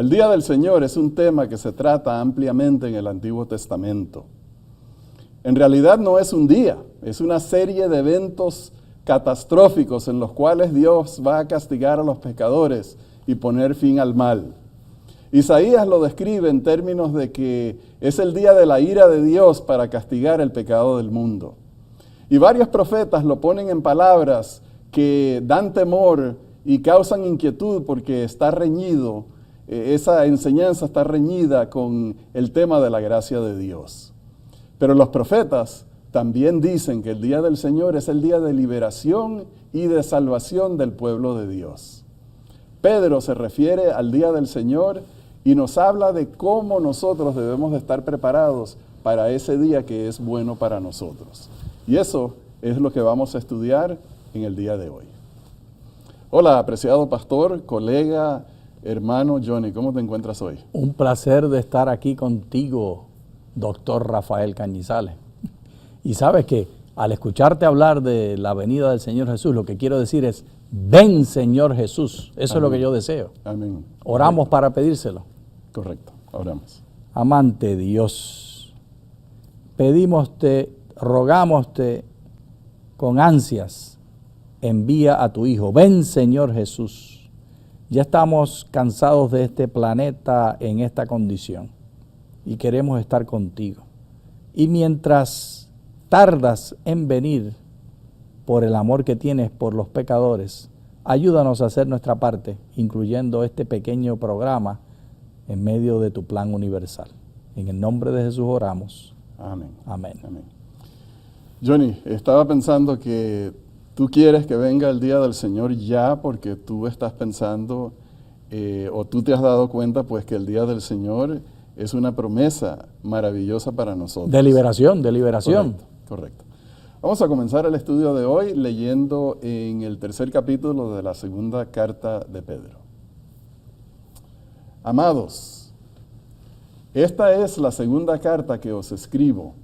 El Día del Señor es un tema que se trata ampliamente en el Antiguo Testamento. En realidad no es un día, es una serie de eventos catastróficos en los cuales Dios va a castigar a los pecadores y poner fin al mal. Isaías lo describe en términos de que es el día de la ira de Dios para castigar el pecado del mundo. Y varios profetas lo ponen en palabras que dan temor y causan inquietud porque está reñido, esa enseñanza está reñida con el tema de la gracia de Dios. Pero los profetas también dicen que el día del Señor es el día de liberación y de salvación del pueblo de Dios. Pedro se refiere al día del Señor y nos habla de cómo nosotros debemos de estar preparados para ese día que es bueno para nosotros. Y eso es lo que vamos a estudiar en el día de hoy. Hola, apreciado pastor, colega, hermano Johnny, ¿cómo te encuentras hoy? Un placer de estar aquí contigo, doctor Rafael Cañizales. Y sabes que al escucharte hablar de la venida del Señor Jesús, lo que quiero decir es, ven Señor Jesús. Eso Amén. Es lo que yo deseo. Amén. Oramos para pedírselo. Correcto, oramos. Amante Dios, pedímoste, rogámoste con ansias, envía a tu Hijo. Ven Señor Jesús. Ya estamos cansados de este planeta en esta condición y queremos estar contigo. Y mientras tardas en venir por el amor que tienes por los pecadores, ayúdanos a hacer nuestra parte, incluyendo este pequeño programa en medio de tu plan universal. En el nombre de Jesús oramos. Amén. Amén. Amén. Johnny, estaba pensando que tú quieres que venga el día del Señor ya porque tú estás pensando o tú te has dado cuenta pues que el día del Señor es una promesa maravillosa para nosotros. De liberación, de liberación. Correcto. Vamos a comenzar el estudio de hoy leyendo en el 3er capítulo de la 2ª carta de Pedro. Amados, esta es la 2ª carta que os escribo.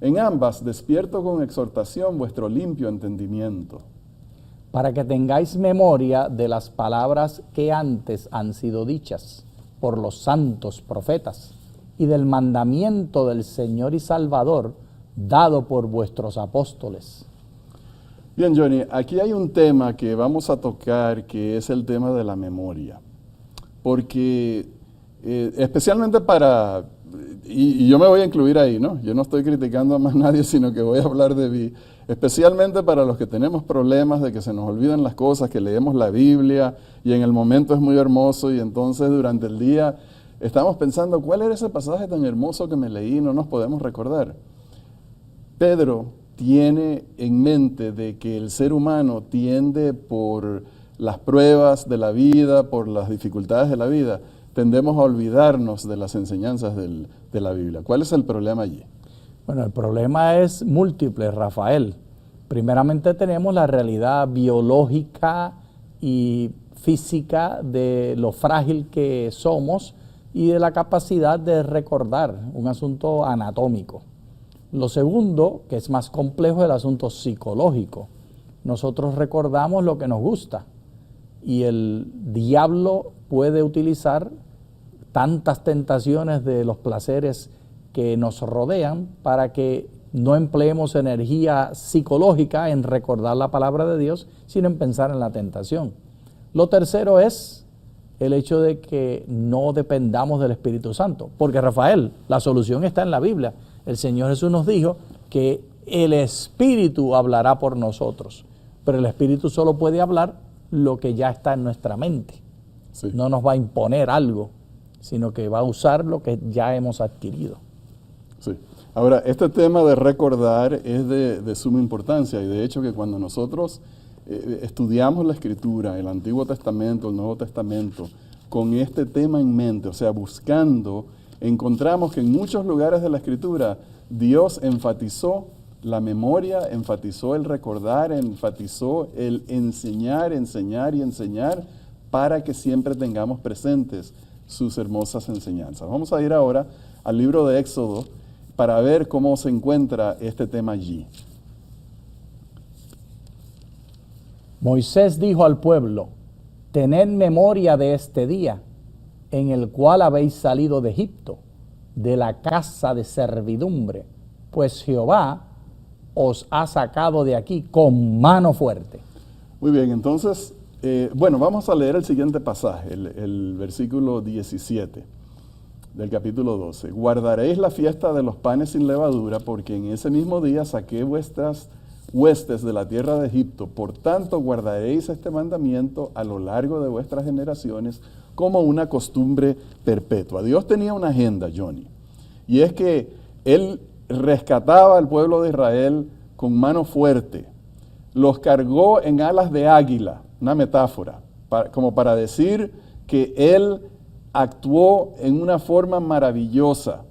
En ambas despierto con exhortación vuestro limpio entendimiento. Para que tengáis memoria de las palabras que antes han sido dichas por los santos profetas y del mandamiento del Señor y Salvador dado por vuestros apóstoles. Bien, Johnny, aquí hay un tema que vamos a tocar que es el tema de la memoria. Porque especialmente para, y yo me voy a incluir ahí, ¿no? Yo no estoy criticando a más nadie, sino que voy a hablar de mí. Especialmente para los que tenemos problemas de que se nos olvidan las cosas, que leemos la Biblia y en el momento es muy hermoso y entonces durante el día estamos pensando, ¿cuál era ese pasaje tan hermoso que me leí y no nos podemos recordar? Pedro tiene en mente de que el ser humano tiende por las pruebas de la vida, por las dificultades de la vida, tendemos a olvidarnos de las enseñanzas de la Biblia. ¿Cuál es el problema allí? Bueno, el problema es múltiple, Rafael. Primeramente tenemos la realidad biológica y física de lo frágil que somos y de la capacidad de recordar, un asunto anatómico. Lo segundo, que es más complejo, es el asunto psicológico. Nosotros recordamos lo que nos gusta y el diablo puede utilizar tantas tentaciones de los placeres que nos rodean para que no empleemos energía psicológica en recordar la palabra de Dios, sino en pensar en la tentación. Lo tercero es el hecho de que no dependamos del Espíritu Santo, porque Rafael, la solución está en la Biblia. El Señor Jesús nos dijo que el Espíritu hablará por nosotros, pero el Espíritu solo puede hablar lo que ya está en nuestra mente. Sí. No nos va a imponer algo, sino que va a usar lo que ya hemos adquirido. Sí. Ahora, este tema de recordar es de suma importancia y de hecho que cuando nosotros estudiamos la Escritura, el Antiguo Testamento, el Nuevo Testamento, con este tema en mente, o sea, buscando, encontramos que en muchos lugares de la Escritura Dios enfatizó la memoria, enfatizó el recordar, enfatizó el enseñar, enseñar y enseñar para que siempre tengamos presentes sus hermosas enseñanzas. Vamos a ir ahora al libro de Éxodo para ver cómo se encuentra este tema allí. Moisés dijo al pueblo, tened memoria de este día en el cual habéis salido de Egipto, de la casa de servidumbre, pues Jehová os ha sacado de aquí con mano fuerte. Muy bien, entonces, vamos a leer el siguiente pasaje, el versículo 17 del capítulo 12. Guardaréis la fiesta de los panes sin levadura, porque en ese mismo día saqué vuestras huestes de la tierra de Egipto. Por tanto, guardaréis este mandamiento a lo largo de vuestras generaciones como una costumbre perpetua. Dios tenía una agenda, Johnny, y es que Él rescataba al pueblo de Israel con mano fuerte, los cargó en alas de águila, una metáfora, como para decir que Él actuó en una forma maravillosa,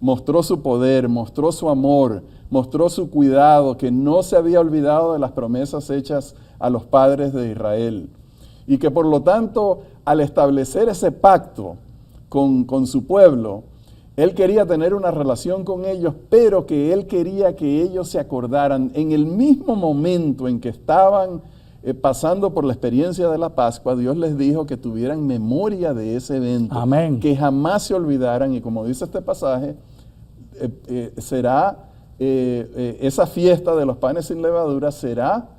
mostró su poder, mostró su amor, mostró su cuidado, que no se había olvidado de las promesas hechas a los padres de Israel. Y que por lo tanto, al establecer ese pacto con su pueblo, Él quería tener una relación con ellos, pero que Él quería que ellos se acordaran en el mismo momento en que estaban pasando por la experiencia de la Pascua. Dios les dijo que tuvieran memoria de ese evento. Amén. Que jamás se olvidaran, y como dice este pasaje, esa fiesta de los panes sin levadura será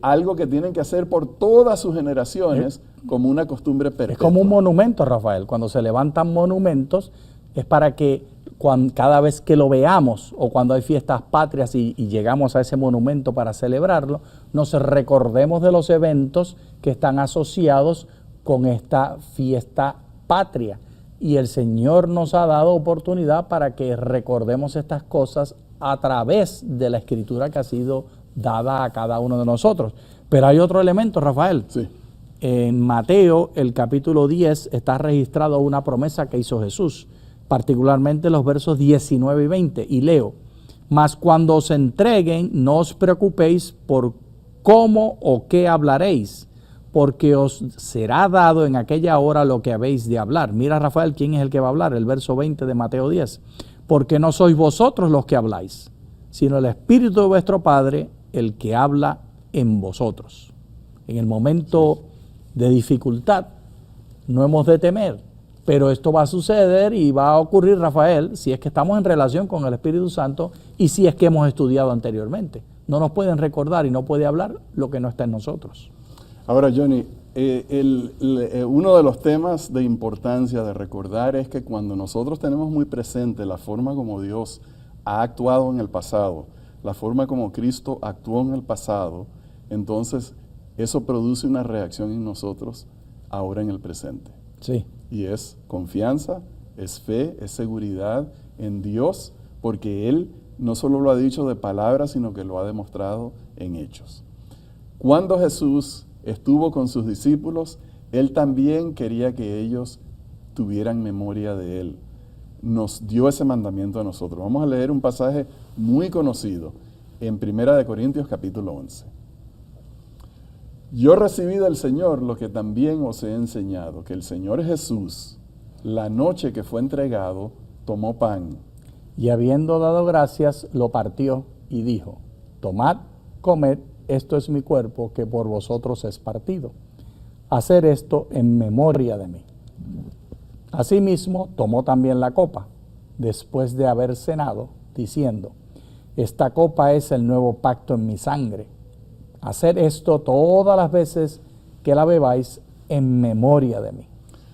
algo que tienen que hacer por todas sus generaciones como una costumbre perpetua. Es como un monumento, Rafael. Cuando se levantan monumentos es para que cada vez que lo veamos o cuando hay fiestas patrias y llegamos a ese monumento para celebrarlo, nos recordemos de los eventos que están asociados con esta fiesta patria. Y el Señor nos ha dado oportunidad para que recordemos estas cosas a través de la Escritura que ha sido dada a cada uno de nosotros. Pero hay otro elemento, Rafael. Sí. En Mateo, el capítulo 10, está registrado una promesa que hizo Jesús, particularmente los versos 19 y 20, y leo: mas cuando os entreguen, no os preocupéis por cómo o qué hablaréis, porque os será dado en aquella hora lo que habéis de hablar. Mira, Rafael, ¿quién es el que va a hablar? El verso 20 de Mateo 10. Porque no sois vosotros los que habláis, sino el Espíritu de vuestro Padre, el que habla en vosotros. En el momento de dificultad, no hemos de temer, pero esto va a suceder y va a ocurrir, Rafael, si es que estamos en relación con el Espíritu Santo y si es que hemos estudiado anteriormente. No nos pueden recordar y no puede hablar lo que no está en nosotros. Ahora, Johnny, uno de los temas de importancia de recordar es que cuando nosotros tenemos muy presente la forma como Dios ha actuado en el pasado, la forma como Cristo actuó en el pasado, entonces eso produce una reacción en nosotros ahora en el presente. Sí. Y es confianza, es fe, es seguridad en Dios, porque Él no solo lo ha dicho de palabras, sino que lo ha demostrado en hechos. Cuando Jesús estuvo con sus discípulos, Él también quería que ellos tuvieran memoria de Él. Nos dio ese mandamiento a nosotros. Vamos a leer un pasaje muy conocido en 1 Corintios capítulo 11. Yo recibí del Señor lo que también os he enseñado, que el Señor Jesús, la noche que fue entregado, tomó pan. Y habiendo dado gracias, lo partió y dijo: tomad, comed, esto es mi cuerpo que por vosotros es partido. Hacer esto en memoria de mí. Asimismo, tomó también la copa, después de haber cenado, diciendo: esta copa es el nuevo pacto en mi sangre. Hacer esto todas las veces que la bebáis en memoria de mí.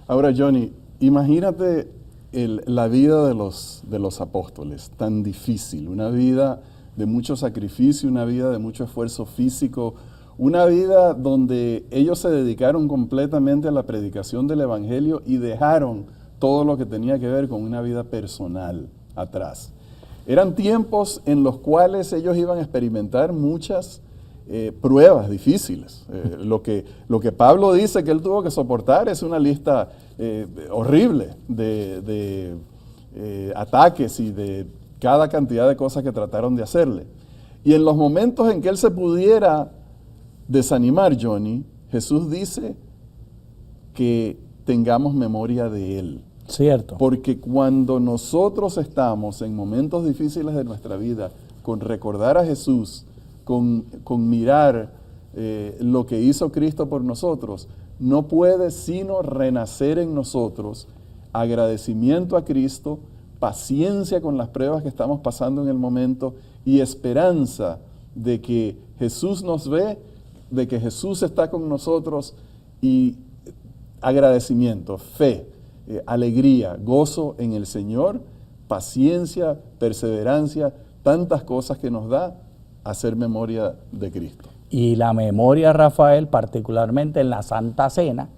Ahora, Johnny, imagínate la vida de los apóstoles, tan difícil, una vida de mucho sacrificio, una vida de mucho esfuerzo físico, una vida donde ellos se dedicaron completamente a la predicación del Evangelio y dejaron todo lo que tenía que ver con una vida personal atrás. Eran tiempos en los cuales ellos iban a experimentar muchas pruebas difíciles. Lo que Pablo dice que él tuvo que soportar es una lista horrible de ataques y de cada cantidad de cosas que trataron de hacerle. Y en los momentos en que él se pudiera desanimar, Johnny, Jesús dice que tengamos memoria de él. Cierto. Porque cuando nosotros estamos en momentos difíciles de nuestra vida, con recordar a Jesús, con mirar lo que hizo Cristo por nosotros, no puede sino renacer en nosotros agradecimiento a Cristo, paciencia con las pruebas que estamos pasando en el momento y esperanza de que Jesús nos ve, de que Jesús está con nosotros y agradecimiento, fe, alegría, gozo en el Señor, paciencia, perseverancia, tantas cosas que nos da hacer memoria de Cristo. Y la memoria, Rafael, particularmente en la Santa Cena,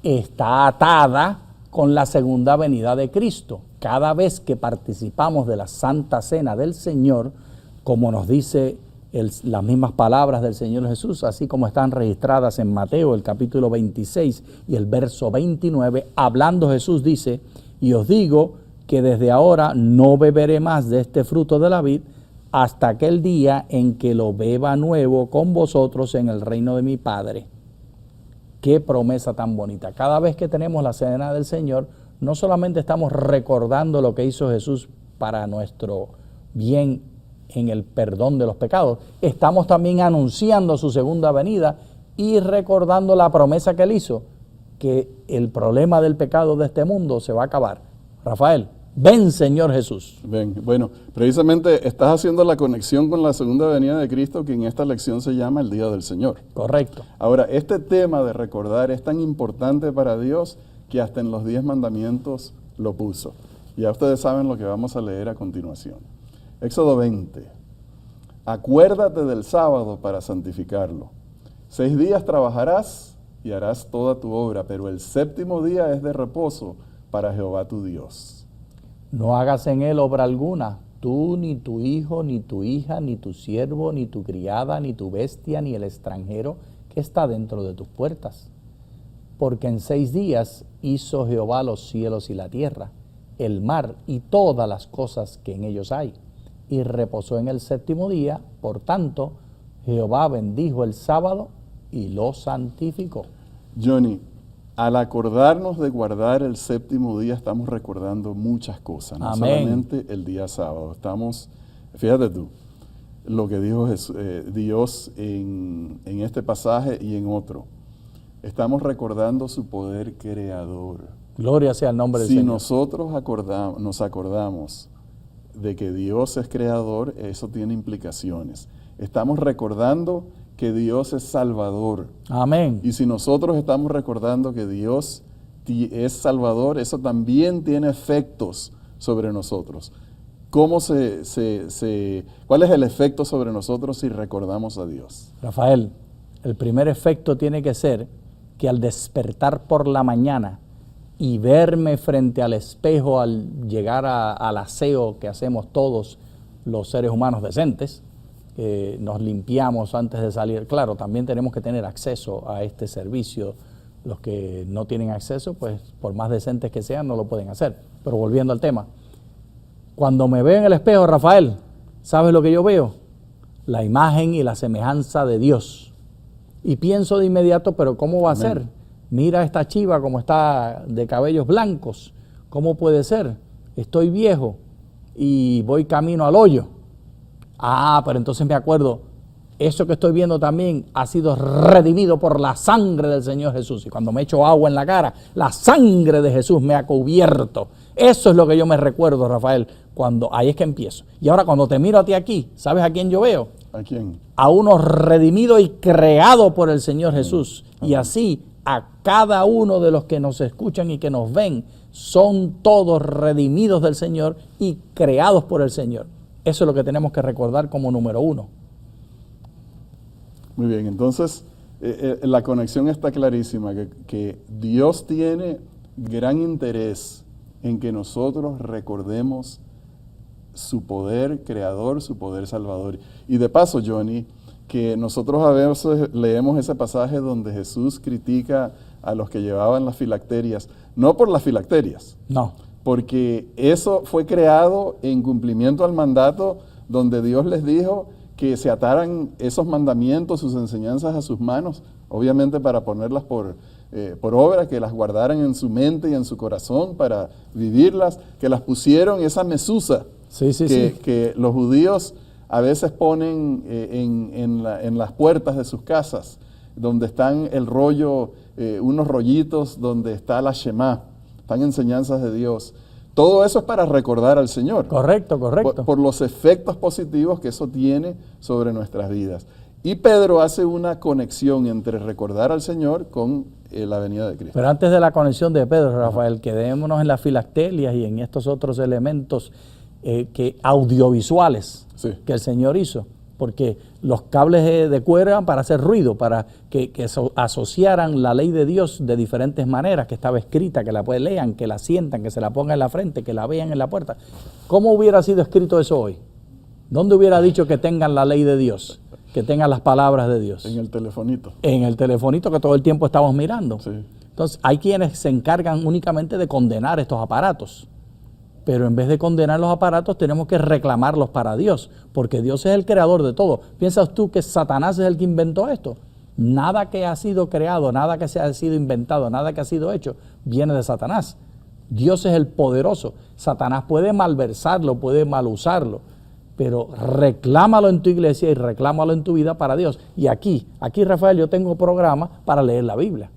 está atada con la segunda venida de Cristo. Cada vez que participamos de la Santa Cena del Señor, como nos dice las mismas palabras del Señor Jesús, así como están registradas en Mateo, el capítulo 26 y el verso 29, hablando Jesús dice, y os digo que desde ahora no beberé más de este fruto de la vid hasta aquel día en que lo beba nuevo con vosotros en el reino de mi Padre. Qué promesa tan bonita. Cada vez que tenemos la cena del Señor, no solamente estamos recordando lo que hizo Jesús para nuestro bien en el perdón de los pecados, estamos también anunciando su segunda venida y recordando la promesa que él hizo, que el problema del pecado de este mundo se va a acabar. Rafael, ven Señor Jesús. Ven. Bueno, precisamente estás haciendo la conexión con la segunda venida de Cristo, que en esta lección se llama el Día del Señor. Correcto. Ahora, este tema de recordar es tan importante para Dios que hasta en los 10 mandamientos lo puso. Ya ustedes saben lo que vamos a leer a continuación. Éxodo 20. Acuérdate del sábado para santificarlo. 6 días trabajarás y harás toda tu obra, pero el séptimo día es de reposo para Jehová tu Dios. No hagas en él obra alguna, tú, ni tu hijo, ni tu hija, ni tu siervo, ni tu criada, ni tu bestia, ni el extranjero que está dentro de tus puertas. Porque en 6 días hizo Jehová los cielos y la tierra, el mar y todas las cosas que en ellos hay, y reposó en el séptimo día. Por tanto, Jehová bendijo el sábado y lo santificó. Johnny, al acordarnos de guardar el séptimo día, estamos recordando muchas cosas, no Amén. solamente el día sábado. Fíjate tú, lo que dijo Dios en este pasaje y en otro. Estamos recordando su poder creador. Gloria sea el nombre del Si Señor. nosotros nos acordamos de que Dios es creador, eso tiene implicaciones. Estamos recordando que Dios es salvador. Amén. Y si nosotros estamos recordando que Dios es salvador, eso también tiene efectos sobre nosotros. ¿Cuál es el efecto sobre nosotros si recordamos a Dios? Rafael, el primer efecto tiene que ser que al despertar por la mañana y verme frente al espejo al llegar al aseo que hacemos todos los seres humanos decentes, nos limpiamos antes de salir. Claro, también tenemos que tener acceso a este servicio. Los que no tienen acceso, pues por más decentes que sean, no lo pueden hacer. Pero volviendo al tema, cuando me veo en el espejo, Rafael, ¿sabes lo que yo veo? La imagen y la semejanza de Dios. Y pienso de inmediato, pero ¿cómo va a ser? Mira esta chiva como está de cabellos blancos. ¿Cómo puede ser? Estoy viejo y voy camino al hoyo. Ah, pero entonces me acuerdo, eso que estoy viendo también ha sido redimido por la sangre del Señor Jesús. Y cuando me echo agua en la cara, la sangre de Jesús me ha cubierto. Eso es lo que yo me recuerdo, Rafael, ahí es que empiezo. Y ahora cuando te miro a ti aquí, ¿sabes a quién yo veo? ¿A quién? A uno redimido y creado por el Señor Jesús. Y así a cada uno de los que nos escuchan y que nos ven, son todos redimidos del Señor y creados por el Señor. Eso es lo que tenemos que recordar como número 1. Muy bien, entonces la conexión está clarísima, que Dios tiene gran interés en que nosotros recordemos su poder creador, su poder salvador. Y de paso, Johnny, que nosotros a veces leemos ese pasaje donde Jesús critica a los que llevaban las filacterias, no por las filacterias, No. porque eso fue creado en cumplimiento al mandato donde Dios les dijo que se ataran esos mandamientos, sus enseñanzas a sus manos, obviamente para ponerlas por obra, que las guardaran en su mente y en su corazón para vivirlas, que las pusieron esa mesusa que los judíos a veces ponen en las puertas de sus casas, donde están el rollo unos rollitos donde está la Shema, están enseñanzas de Dios. Todo eso es para recordar al Señor. Correcto, correcto. Por los efectos positivos que eso tiene sobre nuestras vidas. Y Pedro hace una conexión entre recordar al Señor con la venida de Cristo. Pero antes de la conexión de Pedro, Rafael, quedémonos en las filactelias y en estos otros elementos audiovisuales que el Señor hizo. Porque los cables de cuero eran para hacer ruido, para que asociaran la ley de Dios de diferentes maneras, que estaba escrita, que la lean, que la sientan, que se la pongan en la frente, que la vean en la puerta. ¿Cómo hubiera sido escrito eso hoy? ¿Dónde hubiera dicho que tengan la ley de Dios? Que tengan las palabras de Dios. En el telefonito. En el telefonito que todo el tiempo estamos mirando. Sí. Entonces, hay quienes se encargan únicamente de condenar estos aparatos. Pero en vez de condenar los aparatos, tenemos que reclamarlos para Dios, porque Dios es el creador de todo. ¿Piensas tú que Satanás es el que inventó esto? Nada que ha sido creado, nada que se ha sido inventado, nada que ha sido hecho, viene de Satanás. Dios es el poderoso. Satanás puede malversarlo, puede mal usarlo, pero reclámalo en tu iglesia y reclámalo en tu vida para Dios. Y aquí, Rafael, yo tengo programa para leer la Biblia,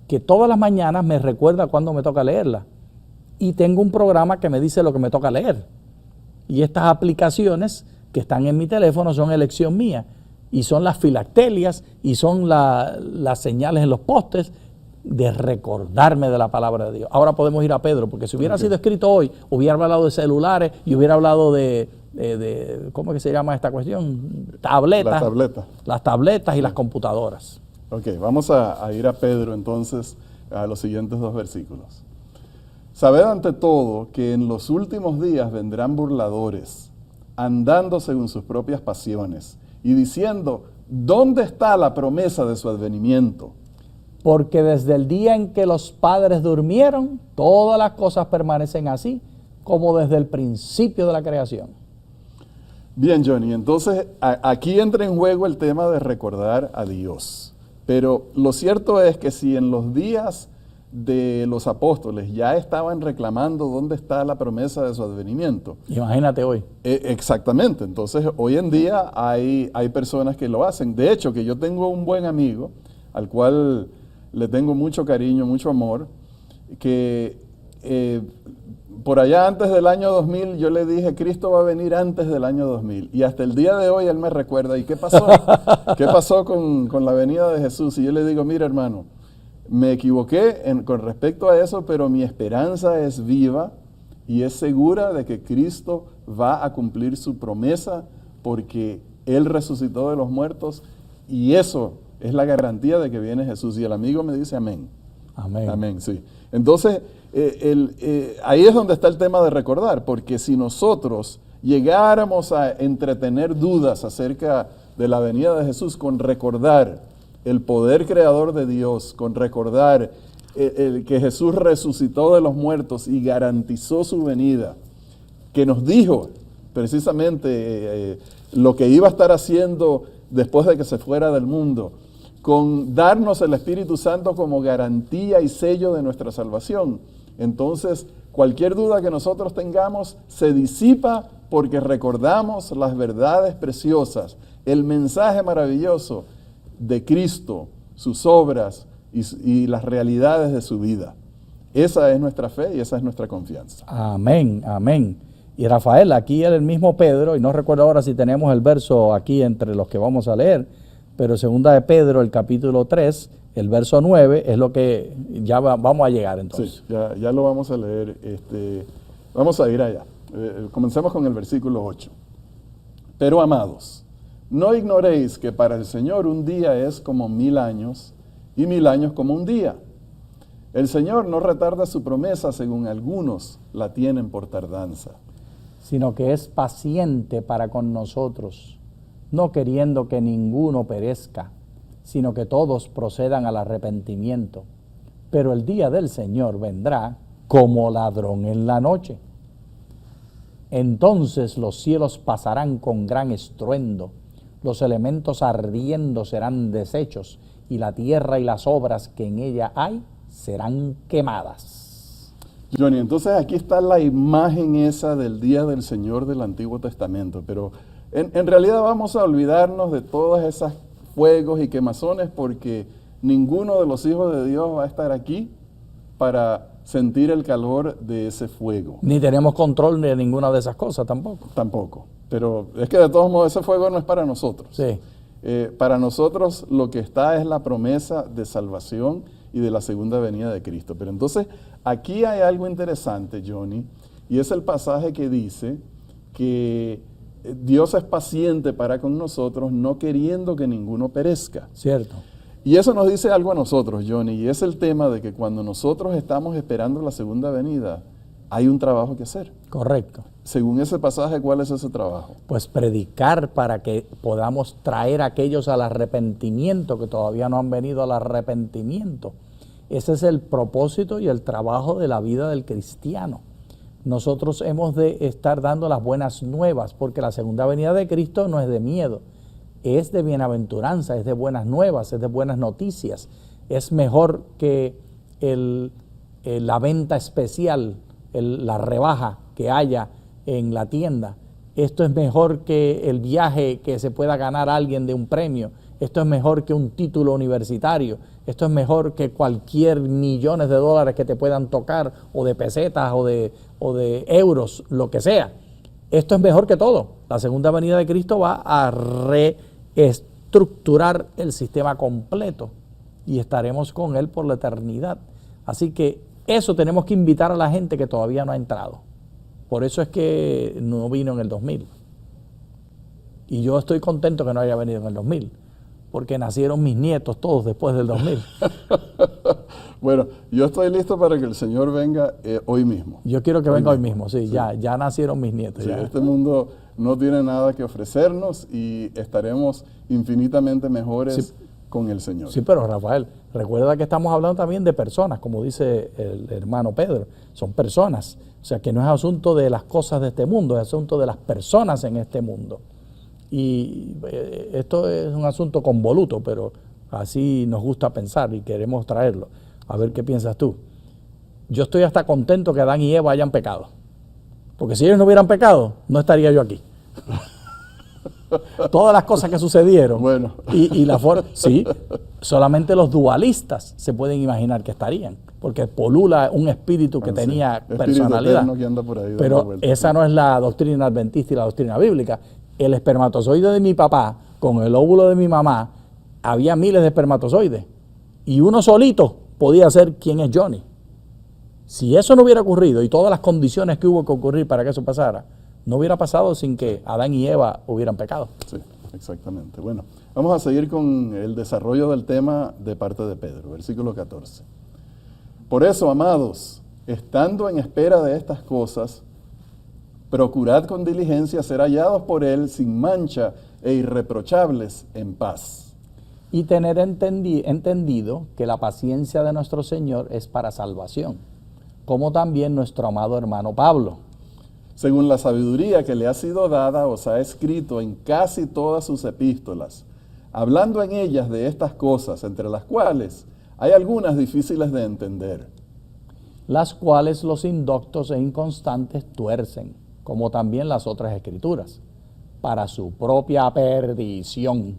que todas las mañanas me recuerda cuándo me toca leerla. Y tengo un programa que me dice lo que me toca leer. Y estas aplicaciones que están en mi teléfono son elección mía. Y son las filactelias y son las señales en los postes de recordarme de la palabra de Dios. Ahora podemos ir a Pedro, porque si hubiera sido escrito hoy, hubiera hablado de celulares y hubiera hablado de ¿cómo es que se llama esta cuestión? Tabletas. Las tabletas y las computadoras. Ok, vamos a ir a Pedro entonces, a los siguientes 2 versículos. Sabed ante todo que en los últimos días vendrán burladores, andando según sus propias pasiones, y diciendo, ¿dónde está la promesa de su advenimiento? Porque desde el día en que los padres durmieron, todas las cosas permanecen así, como desde el principio de la creación. Bien, Johnny, entonces aquí entra en juego el tema de recordar a Dios. Pero lo cierto es que si en los días de los apóstoles ya estaban reclamando dónde está la promesa de su advenimiento. Imagínate hoy. Exactamente, entonces hoy en día hay personas que lo hacen. De hecho, que yo tengo un buen amigo, al cual le tengo mucho cariño, mucho amor, que por allá antes del año 2000 yo le dije, Cristo va a venir antes del año 2000. Y hasta el día de hoy él me recuerda, ¿y qué pasó? ¿Qué pasó con la venida de Jesús? Y yo le digo, mira hermano, me equivoqué con respecto a eso, pero mi esperanza es viva y es segura de que Cristo va a cumplir su promesa porque Él resucitó de los muertos y eso es la garantía de que viene Jesús. Y el amigo me dice amén. Amén. Amén, sí. Entonces, ahí es donde está el tema de recordar, porque si nosotros llegáramos a entretener dudas acerca de la venida de Jesús con recordar el poder creador de Dios, con recordar que Jesús resucitó de los muertos y garantizó su venida, que nos dijo precisamente lo que iba a estar haciendo después de que se fuera del mundo, con darnos el Espíritu Santo como garantía y sello de nuestra salvación. Entonces, cualquier duda que nosotros tengamos se disipa porque recordamos las verdades preciosas, el mensaje maravilloso de Cristo, sus obras y las realidades de su vida. Esa es nuestra fe y esa es nuestra confianza. Amén, amén. Y Rafael, aquí el mismo Pedro, y no recuerdo ahora si tenemos el verso aquí entre los que vamos a leer, pero segunda de Pedro, el capítulo 3, el verso 9, es lo que ya vamos a llegar entonces. Sí, ya lo vamos a leer. Vamos a ir allá. Comencemos con el versículo 8. Pero amados, no ignoréis que para el Señor un día es como 1000 años y 1000 años como un día. El Señor no retarda su promesa según algunos la tienen por tardanza, sino que es paciente para con nosotros, no queriendo que ninguno perezca, sino que todos procedan al arrepentimiento. Pero el día del Señor vendrá como ladrón en la noche. Entonces los cielos pasarán con gran estruendo, los elementos ardiendo serán deshechos, y la tierra y las obras que en ella hay serán quemadas. Johnny, entonces aquí está la imagen esa del día del Señor del Antiguo Testamento, pero en realidad vamos a olvidarnos de todas esas fuegos y quemazones porque ninguno de los hijos de Dios va a estar aquí para sentir el calor de ese fuego. Ni tenemos control de ninguna de esas cosas tampoco. Tampoco. Pero es que de todos modos ese fuego no es para nosotros. Sí. Para nosotros lo que está es la promesa de salvación y de la segunda venida de Cristo. Pero entonces aquí hay algo interesante, Johnny, y es el pasaje que dice que Dios es paciente para con nosotros, no queriendo que ninguno perezca. Cierto. Y eso nos dice algo a nosotros, Johnny, y es el tema de que cuando nosotros estamos esperando la segunda venida, hay un trabajo que hacer. Correcto. Según ese pasaje, ¿cuál es ese trabajo? Pues predicar para que podamos traer a aquellos al arrepentimiento que todavía no han venido al arrepentimiento. Ese es el propósito y el trabajo de la vida del cristiano. Nosotros hemos de estar dando las buenas nuevas, porque la segunda venida de Cristo no es de miedo, es de bienaventuranza, es de buenas nuevas, es de buenas noticias. Es mejor que la venta especial, la rebaja que haya en la tienda. Esto es mejor que el viaje que se pueda ganar alguien de un premio. Esto es mejor que un título universitario. Esto es mejor que cualquier millones de dólares que te puedan tocar, o de pesetas, o de euros, lo que sea. Esto es mejor que todo. La segunda venida de Cristo va a reestructurar el sistema completo y estaremos con Él por la eternidad. Así que eso tenemos que invitar a la gente que todavía no ha entrado. Por eso es que no vino en el 2000. Y yo estoy contento que no haya venido en el 2000, porque nacieron mis nietos todos después del 2000. Bueno, yo estoy listo para que el Señor venga hoy mismo. Yo quiero que venga hoy mismo, sí. Ya nacieron mis nietos. Sí, ya. este mundo no tiene nada que ofrecernos y estaremos infinitamente mejores Sí. con el Señor. Sí, pero Rafael, recuerda que estamos hablando también de personas, como dice el hermano Pedro, son personas. O sea, que no es asunto de las cosas de este mundo, es asunto de las personas en este mundo. Y esto es un asunto convoluto, pero así nos gusta pensar y queremos traerlo. A ver qué piensas tú. Yo estoy hasta contento que Adán y Eva hayan pecado, porque si ellos no hubieran pecado, no estaría yo aquí. Todas las cosas que sucedieron, Bueno. sí, solamente los dualistas se pueden imaginar que estarían, porque polula un espíritu que tenía Espíritu personalidad. eterno que anda por ahí dando Pero vueltas. esa no es la doctrina adventista y la doctrina bíblica. El espermatozoide de mi papá con el óvulo de mi mamá, había miles de espermatozoides y uno solito podía ser quien es Johnny. Si eso no hubiera ocurrido y todas las condiciones que hubo que ocurrir para que eso pasara, no hubiera pasado sin que Adán y Eva hubieran pecado. Sí, exactamente. Bueno, vamos a seguir con el desarrollo del tema de parte de Pedro, versículo 14. Por eso, amados, estando en espera de estas cosas, procurad con diligencia ser hallados por Él sin mancha e irreprochables en paz. Y tener entendido que la paciencia de nuestro Señor es para salvación, como también nuestro amado hermano Pablo. Según la sabiduría que le ha sido dada, os ha escrito en casi todas sus epístolas, hablando en ellas de estas cosas, entre las cuales hay algunas difíciles de entender. Las cuales los indoctos e inconstantes tuercen, como también las otras escrituras, para su propia perdición.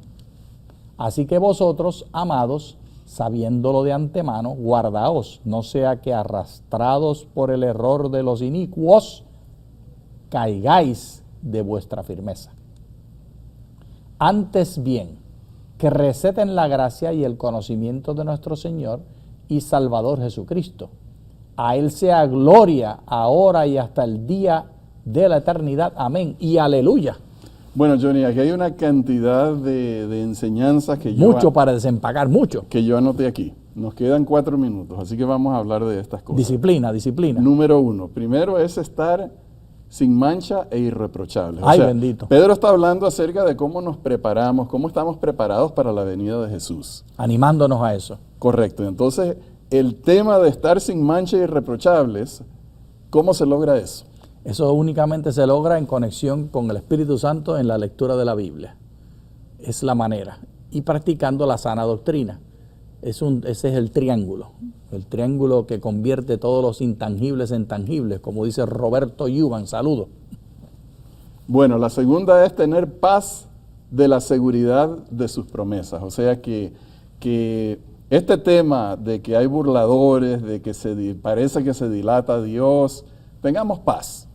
Así que vosotros, amados, sabiéndolo de antemano, guardaos, no sea que arrastrados por el error de los inicuos, caigáis de vuestra firmeza. Antes bien, que receten la gracia y el conocimiento de nuestro Señor y Salvador Jesucristo. A Él sea gloria ahora y hasta el día de la eternidad. Amén y aleluya. Bueno, Johnny, aquí hay una cantidad de enseñanzas que Mucho para desempacar, mucho. que yo anoté aquí. Nos quedan 4 minutos, así que vamos a hablar de estas cosas. Disciplina, disciplina. Número 1, primero es estar sin mancha e irreprochables. Ay, bendito. Pedro está hablando acerca de cómo nos preparamos, cómo estamos preparados para la venida de Jesús. Animándonos a eso. Correcto. Entonces, el tema de estar sin mancha e irreprochables, ¿cómo se logra eso? Eso únicamente se logra en conexión con el Espíritu Santo en la lectura de la Biblia. Es la manera. Y practicando la sana doctrina. Ese es el triángulo que convierte todos los intangibles en tangibles, como dice Roberto Yuban. Saludo. Bueno, la segunda es tener paz de la seguridad de sus promesas. O sea que este tema de que hay burladores, de que parece que se dilata Dios, tengamos paz,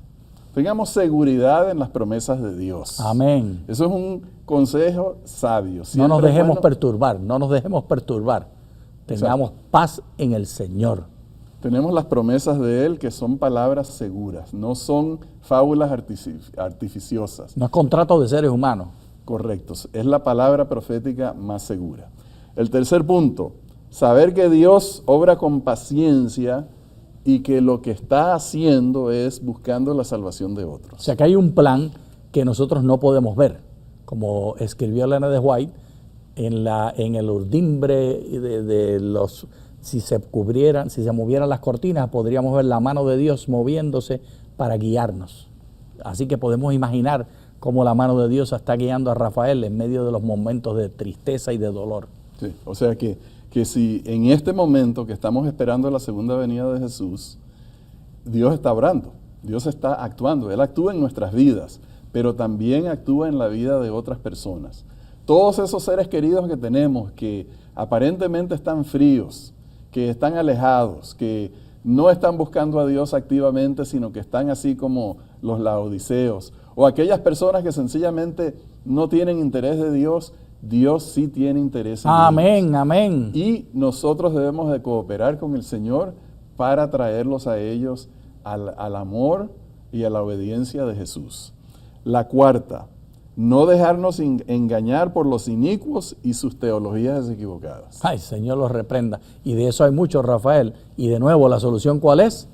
tengamos seguridad en las promesas de Dios. Amén. Eso es un consejo sabio. No nos Siempre es dejemos bueno. perturbar, no nos dejemos perturbar. Tengamos paz en el Señor. Tenemos las promesas de Él que son palabras seguras, no son fábulas artificiosas. No es contrato de seres humanos. Correctos, es la palabra profética más segura. El tercer punto, saber que Dios obra con paciencia y que lo que está haciendo es buscando la salvación de O otros. sea que hay un plan que nosotros no podemos ver, como escribió Elena de White, en el urdimbre de los, si se movieran las cortinas, podríamos ver la mano de Dios moviéndose para guiarnos. Así que podemos imaginar cómo la mano de Dios está guiando a Rafael en medio de los momentos de tristeza y de dolor. Sí, o sea que si en este momento que estamos esperando la segunda venida de Jesús, Dios está obrando, Dios está actuando, Él actúa en nuestras vidas, pero también actúa en la vida de otras personas. Todos esos seres queridos que tenemos que aparentemente están fríos, que están alejados, que no están buscando a Dios activamente, sino que están así como los laodiceos, o aquellas personas que sencillamente no tienen interés de Dios, Dios sí tiene interés en Amén, ellos. amén. Y nosotros debemos de cooperar con el Señor para traerlos a ellos al amor y a la obediencia de Jesús. La cuarta, no dejarnos engañar por los inicuos y sus teologías equivocadas. Ay, Señor los reprenda. Y de eso hay mucho, Rafael. Y de nuevo, ¿la solución cuál es?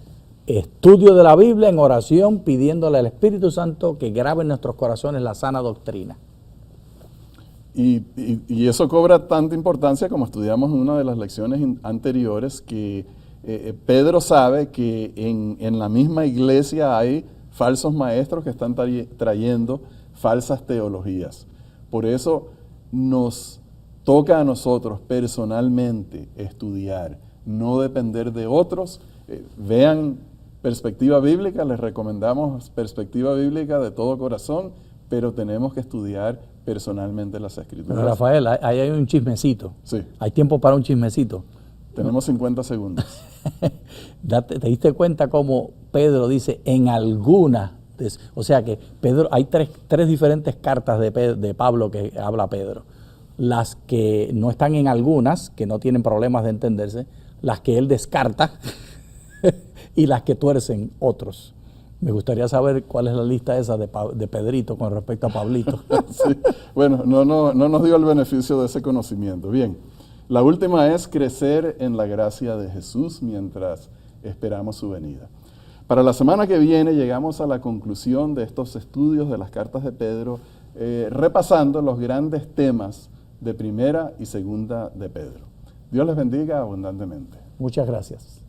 Estudio de la Biblia en oración, pidiéndole al Espíritu Santo que grabe en nuestros corazones la sana doctrina. Y eso cobra tanta importancia como estudiamos en una de las lecciones anteriores, que Pedro sabe que en la misma iglesia hay falsos maestros que están trayendo falsas teologías. Por eso nos toca a nosotros personalmente estudiar, no depender de otros. Vean Perspectiva Bíblica, les recomendamos Perspectiva Bíblica de todo corazón, pero tenemos que estudiar personalmente las Escrituras. Pero Rafael, ahí hay un chismecito. Sí. Hay tiempo para un chismecito. Tenemos 50 segundos. ¿Te diste cuenta cómo Pedro dice en alguna? O sea que Pedro, hay tres diferentes cartas de Pablo que habla Pedro. Las que no están en algunas, que no tienen problemas de entenderse, las que él descarta y las que tuercen otros. Me gustaría saber cuál es la lista esa de Pedrito con respecto a Pablito. Sí. Bueno, no nos dio el beneficio de ese conocimiento. Bien, la última es crecer en la gracia de Jesús mientras esperamos su venida. Para la semana que viene llegamos a la conclusión de estos estudios de las cartas de Pedro, repasando los grandes temas de primera y segunda de Pedro. Dios les bendiga abundantemente. Muchas gracias.